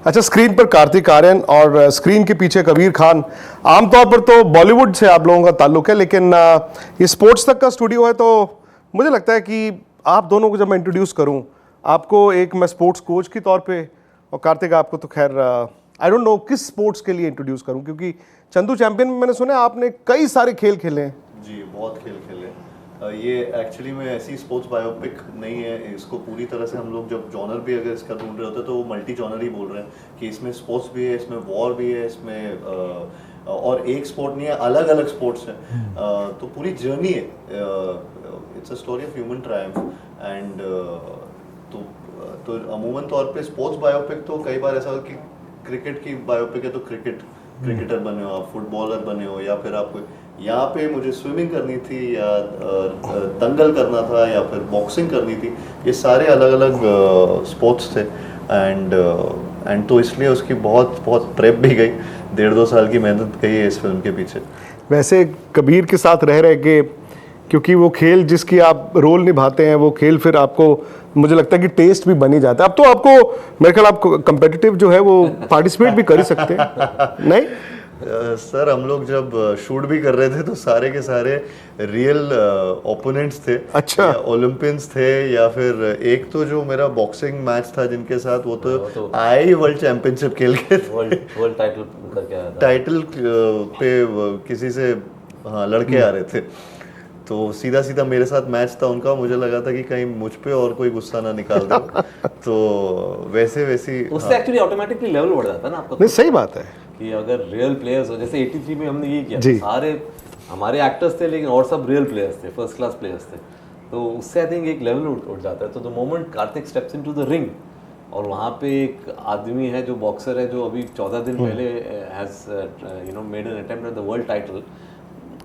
अच्छा, स्क्रीन पर कार्तिक आर्यन और स्क्रीन के पीछे कबीर खान। आमतौर पर तो बॉलीवुड से आप लोगों का ताल्लुक है, लेकिन ये स्पोर्ट्स तक का स्टूडियो है, तो मुझे लगता है कि आप दोनों को जब मैं इंट्रोड्यूस करूं, आपको एक मैं स्पोर्ट्स कोच के तौर पे, और कार्तिक आपको तो खैर आई डोंट नो किस स्पोर्ट्स के लिए इंट्रोड्यूस करूं, क्योंकि चंदू चैंपियन में मैंने सुना आपने कई सारे खेल खेले हैं। जी, बहुत खेल खेले। ये एक्चुअली में ऐसी स्पोर्ट्स बायोपिक नहीं है, इसको पूरी तरह से हम लोग जब जॉनर भी अगर इसका ढूंढ रहे होते हैं तो वो मल्टी जॉनर ही बोल रहे हैं कि इसमें स्पोर्ट्स भी है, इसमें वॉर भी है, इसमें और एक स्पोर्ट नहीं है, अलग अलग स्पोर्ट्स हैं। तो पूरी जर्नी है, it's a story of human Triumph. And तो अमूमन तौर पे स्पोर्ट्स बायोपिक तो कई बार ऐसा हो कि क्रिकेट की बायोपिक है तो क्रिकेटर बने हो आप, फुटबॉलर बने हो, या फिर आप यहाँ पे मुझे स्विमिंग करनी थी या दंगल करना था या फिर बॉक्सिंग करनी थी। ये सारे अलग अलग स्पोर्ट्स थे। एंड तो इसलिए उसकी बहुत बहुत प्रेप भी गई, 1.5-2 साल की मेहनत गई है इस फिल्म के पीछे। वैसे कबीर के साथ रह के, क्योंकि वो खेल जिसकी आप रोल निभाते हैं, वो खेल फिर आपको मुझे लगता है कि टेस्ट भी बन ही जाता है। अब तो आपको मेरे ख्याल आप कंपेटिटिव जो है वो पार्टिसिपेट भी कर ही सकते हैं नहीं? सर हम लोग जब शूट भी कर रहे थे तो सारे के सारे रियल ओपोनेंट्स थे। अच्छा, ओलंपियंस थे, या फिर एक तो जो मेरा बॉक्सिंग मैच था जिनके साथ, वो तो आए ही वर्ल्ड चैंपियनशिप खेल के वर्ल्ड टाइटल करके आया था। टाइटल पे किसी से हाँ लड़के आ रहे थे, तो सीधा सीधा मेरे साथ मैच था उनका। मुझे लगा था कि कहीं मुझ पे और कोई गुस्सा ना निकाल दे तो वैसे उससे एक्चुअली ऑटोमेटिकली लेवल बढ़ जाता है ना आपका। नहीं, सही बात है कि अगर रियल प्लेयर्स हो, जैसे 83 में हमने ये किया, सारे हमारे एक्टर्स थे लेकिन और सब रियल प्लेयर्स थे, फर्स्ट क्लास प्लेयर्स थे, तो उससे आई थिंक एक लेवल उठ जाता है। तो the moment Kartik steps into the ring और वहाँ पे एक आदमी है जो बॉक्सर है, जो अभी 14 दिन पहले has made an attempt at the world title,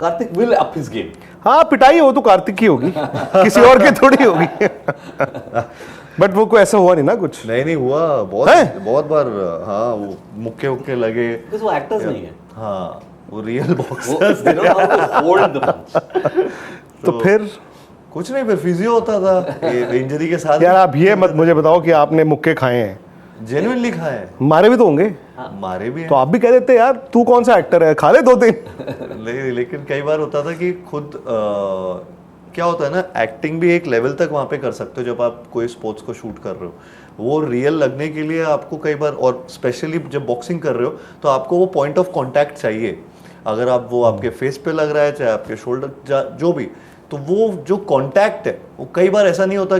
Kartik will up his game. हाँ, पिटाई हो तो कार्तिक की होगी किसी और की थोड़ी होगी बट वो कोई ऐसा हुआ नहीं ना कुछ? नहीं हुआ, बहुत बार। हाँ, वो मुक्के लगे, वो एक्टर्स नहीं है। हाँ, वो रियल बॉक्सर्स। तो फिर कुछ नहीं, फिर फिजियो होता था इंजरी के साथ। यार आप ये मत मुझे बताओ कि आपने मुक्के खाए हैं। जेन्युइनली खाए हैं। मारे भी तो होंगे। हाँ, मारे भी हैं। तो आप भी कह देते यार तू कौन सा एक्टर है, खा ले 2 दिन नहीं, लेकिन कई बार होता था कि खुद क्या होता है ना, एक्टिंग भी एक लेवल तक वहाँ पे कर सकते हो जब आप कोई स्पोर्ट्स को शूट कर रहे हो। वो रियल लगने के लिए आपको कई बार, और स्पेशली जब बॉक्सिंग कर रहे हो तो आपको वो पॉइंट ऑफ कांटेक्ट चाहिए। अगर आप वो आपके फेस पे लग रहा है, चाहे आपके शोल्डर, जो भी, तो वो जो कांटेक्ट है वो कई बार ऐसा नहीं होता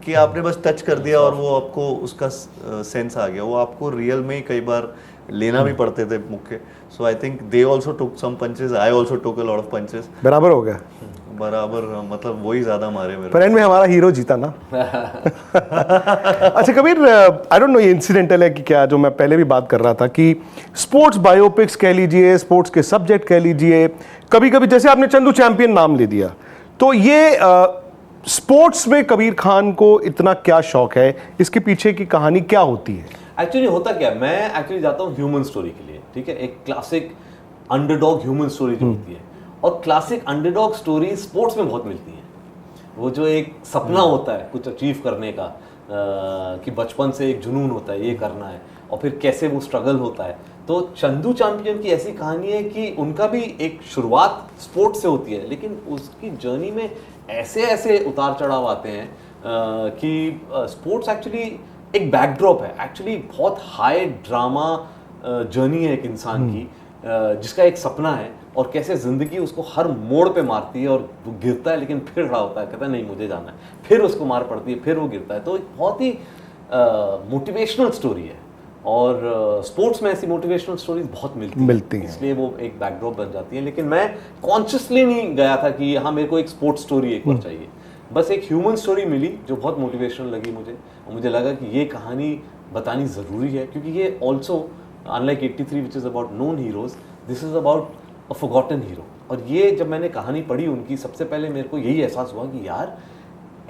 कि आपने बस टच कर दिया और वो आपको उसका सेंस आ गया। वो आपको रियल में ही कई बार लेना भी पड़ते थे मुक्के। So I think they also took some punches, I also took a lot of punches. बराबर हो गया। बराबर मतलब वही ज्यादा मारे मेरे। पर एंड में हमारा हीरो जीता ना अच्छा कबीर, आई डोंट नो ये इंसिडेंटल है कि क्या, जो मैं पहले भी बात कर रहा था कि स्पोर्ट्स बायोपिक्स कह लीजिए, स्पोर्ट्स के सब्जेक्ट कह लीजिए, कभी कभी जैसे आपने चंदू चैंपियन नाम ले दिया, तो ये स्पोर्ट्स में कबीर खान को इतना क्या शौक है, इसके पीछे की कहानी क्या होती है? एक्चुअली होता क्या, मैं एक्चुअली जाता हूँ ह्यूमन स्टोरी के लिए, ठीक है, एक क्लासिक अंडरडॉग ह्यूमन स्टोरी जो होती है, और क्लासिक अंडरडॉग स्टोरी स्पोर्ट्स में बहुत मिलती है। वो जो एक सपना होता है कुछ अचीव करने का, कि बचपन से एक जुनून होता है ये करना है, और फिर कैसे वो स्ट्रगल होता है। तो चंदू चैंपियन की ऐसी कहानी है कि उनका भी एक शुरुआत स्पोर्ट्स से होती है, लेकिन उसकी जर्नी में ऐसे ऐसे उतार चढ़ाव आते हैं कि स्पोर्ट्स एक्चुअली एक बैकड्रॉप है, एक्चुअली बहुत हाई ड्रामा जर्नी है एक इंसान की, जिसका एक सपना है, और कैसे ज़िंदगी उसको हर मोड़ पे मारती है, और वो गिरता है लेकिन फिर खड़ा होता है, कहता है नहीं मुझे जाना है, फिर उसको मार पड़ती है, फिर वो गिरता है। तो एक बहुत ही मोटिवेशनल स्टोरी है, और स्पोर्ट्स में ऐसी मोटिवेशनल स्टोरीज बहुत मिलती हैं, इसलिए वो एक बैकड्रॉप बन जाती है। लेकिन मैं कॉन्शियसली नहीं गया था कि हाँ मेरे को एक स्पोर्ट्स स्टोरी एक बार चाहिए, बस एक ह्यूमन स्टोरी मिली जो बहुत मोटिवेशनल लगी मुझे, और मुझे लगा कि ये कहानी बतानी ज़रूरी है, क्योंकि ये also unlike 83 which is about known heroes, this is about a forgotten hero. और ये जब मैंने कहानी पढ़ी उनकी, सबसे पहले मेरे को यही एहसास हुआ कि यार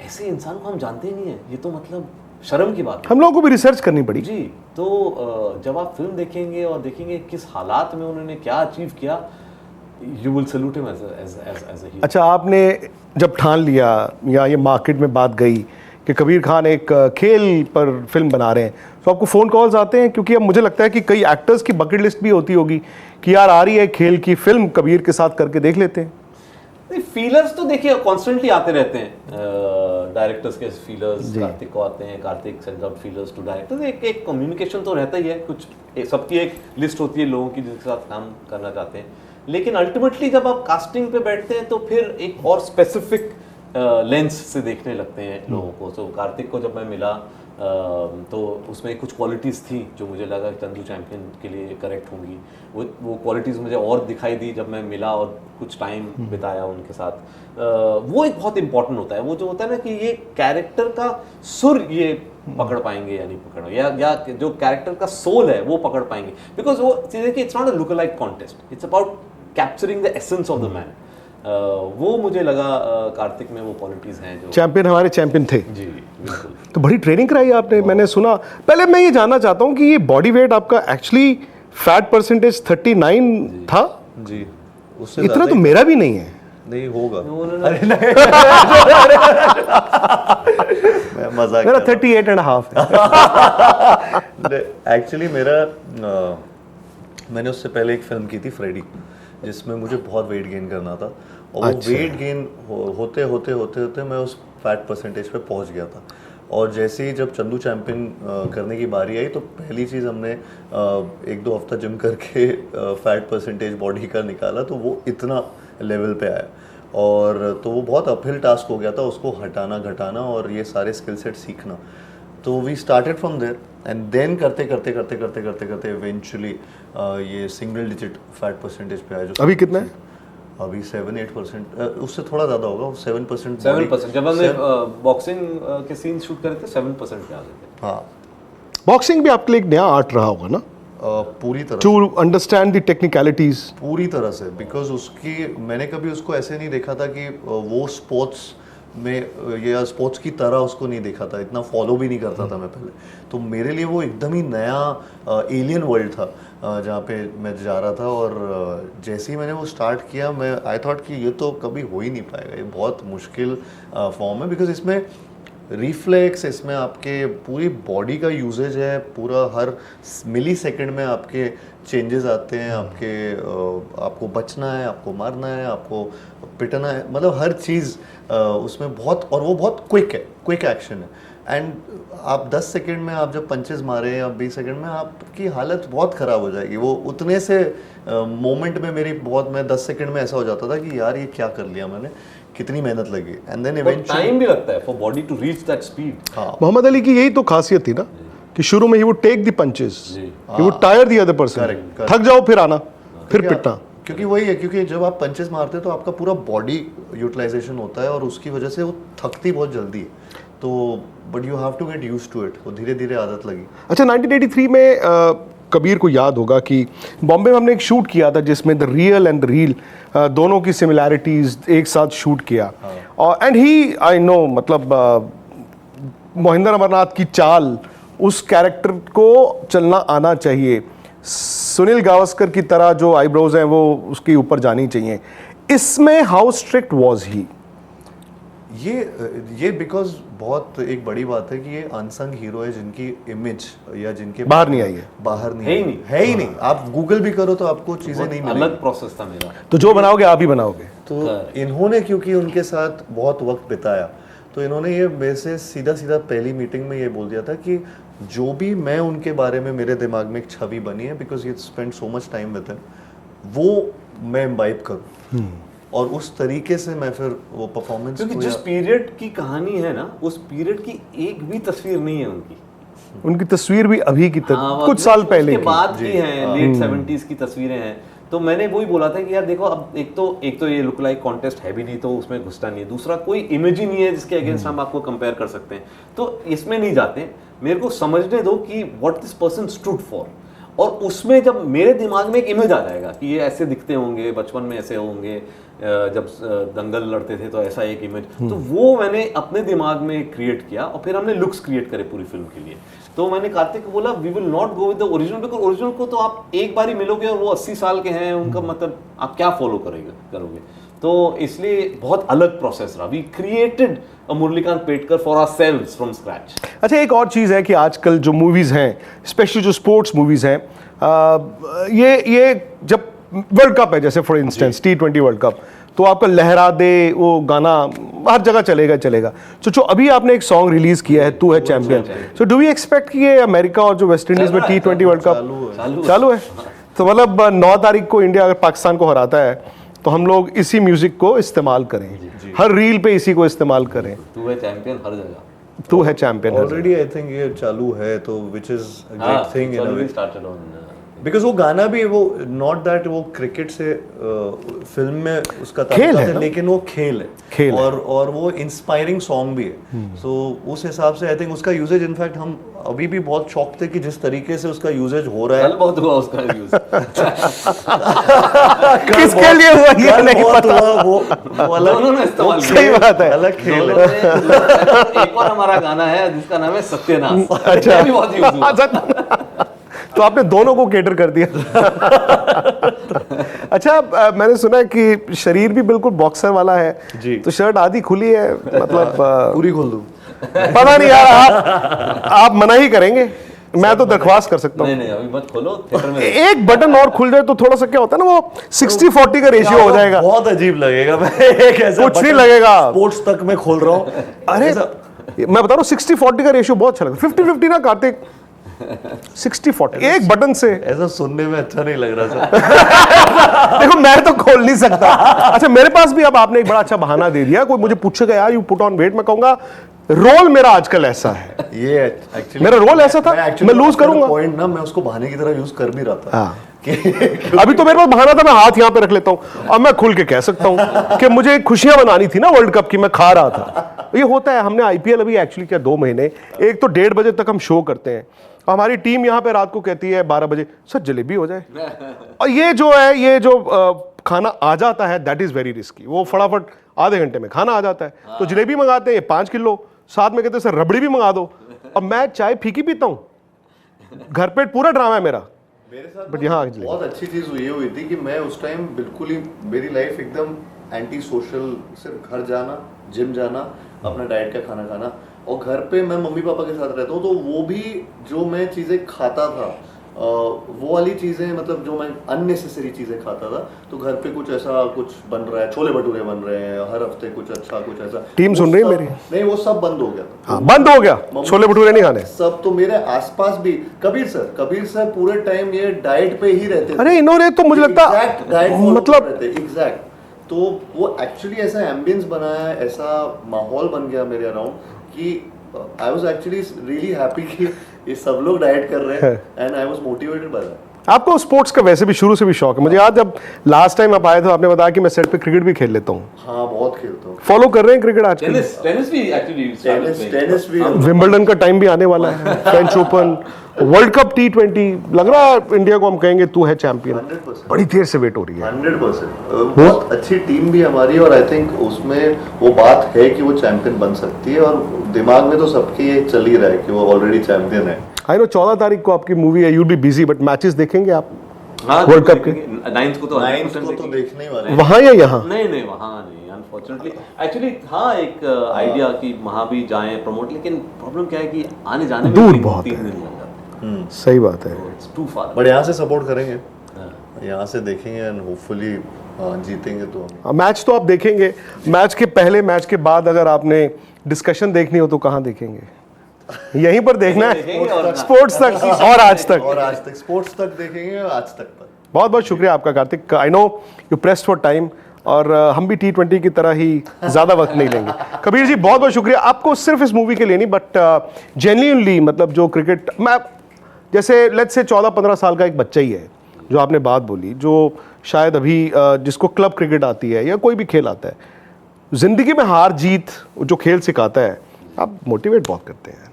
ऐसे इंसान को हम जानते ही नहीं है, ये तो मतलब शर्म की बात है। हम लोगों को भी रिसर्च करनी पड़ी जी। तो जब आप फिल्म देखेंगे और देखेंगे किस हालात में उन्होंने क्या अचीव किया, you will salute him as a hero. अच्छा, आपने जब ठान लिया या ये मार्केट में बात गई कि कबीर खान एक खेल पर फिल्म बना रहे हैं, तो आपको फ़ोन कॉल्स आते हैं? क्योंकि अब मुझे लगता है कि कई एक्टर्स की बकेट लिस्ट भी होती होगी कि यार आ रही है खेल की फिल्म, कबीर के साथ करके देख लेते हैं। नहीं, फीलर्स तो देखिए कॉन्स्टेंटली आते रहते हैं, डायरेक्टर्स के फीलर्स कार्तिक को आते हैं, Kartik sends out feelers to directors, एक कम्युनिकेशन तो रहता ही है, सबकी एक लिस्ट होती है लोगों की जिनके साथ काम करना चाहते हैं। लेकिन अल्टीमेटली जब आप कास्टिंग पे बैठते हैं तो फिर एक और स्पेसिफिक लेंस से देखने लगते हैं लोगों को। तो कार्तिक को जब मैं मिला तो उसमें कुछ क्वालिटीज़ थी जो मुझे लगा कि चंदू चैंपियन के लिए करेक्ट होंगी। वो क्वालिटीज़ मुझे और दिखाई दी जब मैं मिला और कुछ टाइम बिताया उनके साथ। वो एक बहुत इंपॉर्टेंट होता है, वो जो होता है ना कि ये कैरेक्टर का सुर ये पकड़ पाएंगे या नहीं पकड़, या जो कैरेक्टर का सोल है वो पकड़ पाएंगे। बिकॉज वो चीज़ है कि it's not a look alike contest, it's about capturing the essence of the man. वो मुझे लगा कार्तिक में वो क्वालिटीज़ हैं जो चैंपियन हमारे चैंपियन थे जी बिल्कुल। तो बड़ी ट्रेनिंग कराई आपने, मैंने सुना। पहले मैं ये जानना चाहता हूँ कि ये बॉडी वेट आपका एक्चुअली फैट परसेंटेज 39 था? जी, उससे इतना ज़्यादा तो ही मेरा भी नहीं है। नहीं होगा। उन्होंने मैं मजाक मेरा कर रहा 38.5 है। एक्चुअली मैंने उससे पहले एक फिल्म की थी फ्रेडी, जिसमें मुझे बहुत वेट गेन करना था, और वो अच्छा। वेट गेन होते होते मैं उस फैट परसेंटेज पे पहुंच गया था। और जैसे ही जब चंदू चैंपियन करने की बारी आई तो पहली चीज़ हमने 1-2 हफ्ता जिम करके फैट परसेंटेज बॉडी का निकाला, तो वो इतना लेवल पे आया। और तो वो बहुत अपहिल टास्क हो गया था उसको हटाना घटाना और ये सारे स्किल सेट सीखना। तो we started from there and then करते इवेंचुअली ये सिंगल डिजिट फैट परसेंटेज पे आया। जो अभी कितना है? अभी 7-8%, उससे थोड़ा ज़्यादा होगा, 7%। 7%, जब हमने बॉक्सिंग के सीन शूट करे थे 7% पे आ गए थे। हाँ, बॉक्सिंग भी आपके लिए एक नया आर्ट रहा होगा ना, पूरी तरह टू अंडरस्टैंड द टेक्निकलिटीज? पूरी तरह से, बिकॉज उसकी मैंने कभी उसको ऐसे नहीं देखा था कि वो स्पोर्ट्स में या स्पोर्ट्स की तरह उसको नहीं देखा था, इतना फॉलो भी नहीं करता था मैं पहले। तो मेरे लिए वो एकदम ही नया एलियन वर्ल्ड था जहाँ पे मैं जा रहा था। और जैसे ही मैंने वो स्टार्ट किया, मैं आई थॉट कि ये तो कभी हो ही नहीं पाएगा, ये बहुत मुश्किल फॉर्म है, बिकॉज इसमें रिफ्लेक्स, इसमें आपके पूरी बॉडी का यूजेज है, पूरा हर मिली सेकेंड में आपके चेंजेस आते हैं, आपको बचना है, आपको मारना है, आपको पिटना है, मतलब हर चीज़ उसमें बहुत, और वो बहुत क्विक है, क्विक एक्शन है। एंड आप 10 सेकंड में आप जब पंचेस मारे या 20 सेकंड में आपकी हालत बहुत ख़राब हो जाएगी। वो उतने से मोमेंट में मैं 10 सेकंड में ऐसा हो जाता था कि यार ये क्या कर लिया मैंने, कितनी मेहनत लगी। एंड देन इवेंचुअली टाइम भी लगता है for body to reach that speed. हाँ, मोहम्मद अली की यही तो खासियत थी ना कि शुरू में ही would take the punches, he would tire the other person, Correct. थक जाओ फिर आना, फिर पिटना। क्योंकि वही है, क्योंकि जब आप पंचेस मारते हो तो आपका पूरा बॉडी यूटिलाइजेशन होता है और उसकी वजह से वो थकती बहुत जल्दी है। तो but you have to get used to it, वो धीरे धीरे आदत लगी। अच्छा, 1983 में कबीर को याद होगा कि बॉम्बे में हमने एक शूट किया था जिसमें the real and the reel दोनों की सिमिलैरिटीज एक साथ शूट किया। और एंड ही आई नो, मतलब मोहिंदर अमरनाथ की चाल, उस कैरेक्टर को चलना आना चाहिए। सुनील गावस्कर की तरह जो आईब्रोज हैं वो उसके ऊपर जानी चाहिए। इसमें हाउ स्ट्रिक्ट वाज ही? ये बिकॉज बहुत एक बड़ी बात है कि ये अनसंग हीरो है जिनकी इमेज या जिनके बाहर नहीं आई है, बाहर नहीं है ही नहीं। है ही नहीं। आप गूगल भी करो तो आपको चीजें नहीं मिलेंगी। अलग प्रोसेस था मेरा। तो जो बनाओगे आप ही बनाओगे। तो इन्होंने क्योंकि उनके साथ बहुत वक्त बिताया, तो इन्होंने ये मेरे से सीधा पहली मीटिंग में ये बोल दिया था कि जो भी मैं उनके बारे में, मेरे दिमाग में एक छवि बनी है, बिकॉज ये spend so much time with him, वो मैं इम्बाइब करूँ और उस तरीके से मैं फिर वो परफॉर्मेंस। क्योंकि जिस पीरियड की कहानी है ना, उस पीरियड की एक भी तस्वीर नहीं है उनकी तस्वीर भी अभी की हाँ, कुछ साल पहले उसके की। बाद की हैं, लेट 70s की तस्वीरें हैं। तो मैंने वही बोला था कि यार देखो, अब एक तो ये लुक लाइक कॉन्टेस्ट है भी नहीं, तो उसमें घुसता नहीं है। दूसरा, कोई इमेज ही नहीं है जिसके अगेंस्ट हम आपको कंपेयर कर सकते हैं, तो इसमें नहीं जाते। मेरे को समझने दो कि what this person stood for, और उसमें जब मेरे दिमाग में एक इमेज आ जाएगा कि ये ऐसे दिखते होंगे, बचपन में ऐसे होंगे, जब दंगल लड़ते थे तो ऐसा एक इमेज, तो वो मैंने अपने दिमाग में क्रिएट किया और फिर हमने लुक्स क्रिएट करे पूरी फिल्म के लिए। तो मैंने कार्तिक को बोला, we will not go with the original, because original को तो आप एक बार ही मिलोगे और वो 80 साल के हैं, उनका मतलब आप क्या फॉलो करोगे। तो इसलिए बहुत अलग प्रोसेस रहा. We created a Murlikant Petkar for ourselves from scratch. अच्छा, एक और चीज़ है कि आजकल जो मूवीज़ हैं, स्पेशली जो स्पोर्ट्स मूवीज़ हैं, ये जब वर्ल्ड कप है, जैसे for instance T20 world cup, तो आपका लहरा दे वो गाना हर जगह चलेगा. तो जो अभी आपने एक सॉन्ग रिलीज किया है, तू है champion, so do we expect कि ये अमेरिका और जो वेस्ट इंडीज में T20 वर्ल्ड कप चालू है? तो मतलब 9 तारीख को इंडिया अगर पाकिस्तान को हराता है तो हम लोग इसी म्यूजिक को इस्तेमाल करें, हर रील पे इसी को इस्तेमाल करें. तू है चैंपियन हर जगह. तू है चैंपियन. ऑलरेडी आई थिंक ये चालू है, तो which is a great thing in a way, started on because वो गाना भी वो नॉट दैट वो क्रिकेट से फिल्म में उसका खेल है, लेकिन वो खेल खेल है. और वो इंस्पायरिंग सॉन्ग भी है. सो उस हिसाब से आई थिंक उसका यूजेज, इनफैक्ट हम अभी भी बहुत शॉक थे कि जिस तरीके से उसका यूजेज हो रहा है. कल बहुत हुआ उसका यूज. किसके लिए हुआ ये नहीं पता. वो अलग इस्तेमाल सही बात है. अलग खेल है. एक और हमारा गाना है जिसका नाम है सत्यनाश. अच्छा. भी बहुत यूज हुआ. तो आपने दोनों को केटर कर दिया. अच्छा, मैंने सुना है कि शरीर भी बिल्कुल बॉक्सर वाला है जी. तो शर्ट आधी खुली है, मतलब पूरी खोल दूं? पता नहीं यार, आप मना ही करेंगे. मैं तो दरख्वास्त कर सकता हूँ. नहीं अभी मत खोलो, थिएटर में एक बटन और खुल जाए तो थोड़ा सा क्या होता है ना, वो 60-40 का रेशियो हो जाएगा. बहुत अजीब लगेगा. मैं एक ऐसा कुछ नहीं लगेगा. स्पोर्ट्स तक मैं खोल रहा हूँ. अरे मैं बता रहा हूँ 60-40 का रेशियो बहुत अच्छा लगता है. 50-50 ना कार्तिक, 60-40 एक बटन से. ऐसा सुनने में अच्छा नहीं लग रहा था. देखो मैं तो खोल नहीं सकता. अच्छा, मेरे पास भी अब आपने एक बड़ा अच्छा बहाना दे दिया. कोई मुझे पूछेगा यार यू पुट ऑन वेट, मैं कहूंगा रोल मेरा आजकल ऐसा है. ये एक्चुअली मेरा रोल ऐसा था, मैं लूज करूंगा. पॉइंट ना मैं उसको बहाने की तरह यूज कर भी रहा था. हाँ. अभी तो मेरे पास बहाना था, मैं हाथ यहाँ पे रख लेता हूँ और मैं खुल के कह सकता हूँ कि मुझे खुशियां मनानी थी ना वर्ल्ड कप की, मैं खा रहा था. ये होता है. हमने IPL अभी एक्चुअली किया 2 महीने. एक तो 1:30 बजे तक हम शो करते हैं, हमारी टीम यहाँ पे रात को कहती है 12 बजे सर जलेबी हो जाए. और ये जो खाना आ जाता है दैट इज वेरी रिस्की. वो फटाफट आधे घंटे में खाना आ जाता है. तो जलेबी मंगाते हैं 5 किलो, साथ में कहते हैं सर रबड़ी भी मंगा दो. और मैं चाय फीकी पीता हूँ, घर पे पूरा ड्रामा है मेरा. मेरे साथ बट यहाँ बहुत अच्छी चीज हुई थी कि मैं उस टाइम बिल्कुल ही मेरी लाइफ एकदम एंटी सोशल, सिर्फ घर जाना, जिम जाना, अपना डाइट का खाना खाना, और घर पे मैं मम्मी पापा के साथ रहता हूँ. तो वो भी जो मैं चीज़ें खाता था, वो वाली चीज़ें, मतलब जो मैं अननेसेसरी चीज़ें खाता था, तो घर पे कुछ ऐसा कुछ बन रहा है, छोले भटूरे बन रहे हैं हर हफ्ते, कुछ अच्छा कुछ ऐसा. टीम सुन रही है मेरी? नहीं, वो सब बंद हो गया था. हाँ, बंद हो गया. छोले भटूरे नहीं खाने सब. तो मेरे आसपास भी कबीर सर पूरे टाइम ये डाइट पे ही रहते थे. अरे इन्होंने तो मुझे लगता मतलब एग्जैक्ट. तो वो एक्चुअली ऐसा एम्बियंस बनाया, ऐसा माहौल बन गया मेरे अराउंड कि I was actually really happy कि ये सब लोग डाइट कर रहे हैं, and I was motivated by that. आपको स्पोर्ट्स का वैसे भी शुरू से भी शौक है. मुझे याद जब लास्ट टाइम आप आए थे आपने बताया कि मैं सेट पे क्रिकेट भी खेल लेता हूँ. हाँ, बहुत खेलता हूँ. फॉलो कर रहे हैं क्रिकेट आजकल? टेनिस भी एक्चुअली टेनिस भी. विंबलडन का टाइम भी आने वाला है, French open, world cup T20. लग रहा है इंडिया को हम कहेंगे तू है चैंपियन. 100%. बड़ी देर से वेट हो रही है. 100%. बहुत अच्छी टीम भी हमारी, और आई थिंक उसमें वो बात है कि वो चैंपियन बन सकती है, और दिमाग में तो सबके ये चल ही रहा है कि वो ऑलरेडी चैंपियन है. आई नो 14 तारीख को आपकी मूवी है, you'll be busy, but matches देखेंगे आप? हाँ, वर्ल्ड कप के 9th को तो 9th को तो देखने ही वाले हैं. वहाँ या यहाँ? नहीं वहाँ नहीं, अनफॉर्चुनेटली. एक्चुअली हाँ, एक आइडिया कि वहाँ भी जाएं प्रमोट, लेकिन प्रॉब्लम क्या है कि आने जाने में दूर बहुत 3 दिन लग जाते हैं. सही बात है. It's to far. बट यहाँ से सपोर्ट करेंगे, यहाँ से देखेंगे, एंड होपफुली जीतेंगे. तो हम मैच तो आप देखेंगे. मैच के पहले, मैच के बाद अगर आपने डिस्कशन देखनी हो तो कहाँ देखेंगे? यहीं पर देखना है, स्पोर्ट्स तक और आज तक स्पोर्ट्स तक देखेंगे, आज तक पर. बहुत बहुत शुक्रिया आपका Kartik. I know you pressed for time, और हम भी T20 की तरह ही ज़्यादा वक्त नहीं लेंगे. कबीर जी बहुत बहुत शुक्रिया आपको, सिर्फ इस मूवी के लिए नहीं बट जेन्युइनली. मतलब जो क्रिकेट, मैं जैसे लेट्स से 14-15 साल का एक बच्चा ही है, जो आपने बात बोली, जो शायद अभी जिसको क्लब क्रिकेट आती है या कोई भी खेल आता है, ज़िंदगी में हार जीत जो खेल सिखाता है, आप मोटिवेट बहुत करते हैं.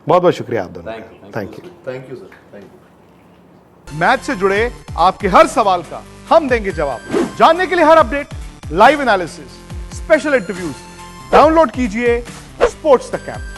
बहुत बहुत शुक्रिया आप दोनों. Thank you sir. Thank you. Match से जुड़े आपके हर सवाल का हम देंगे जवाब. जानने के लिए हर update, live analysis, special interviews, download कीजिए स्पोर्ट्स तक ऐप.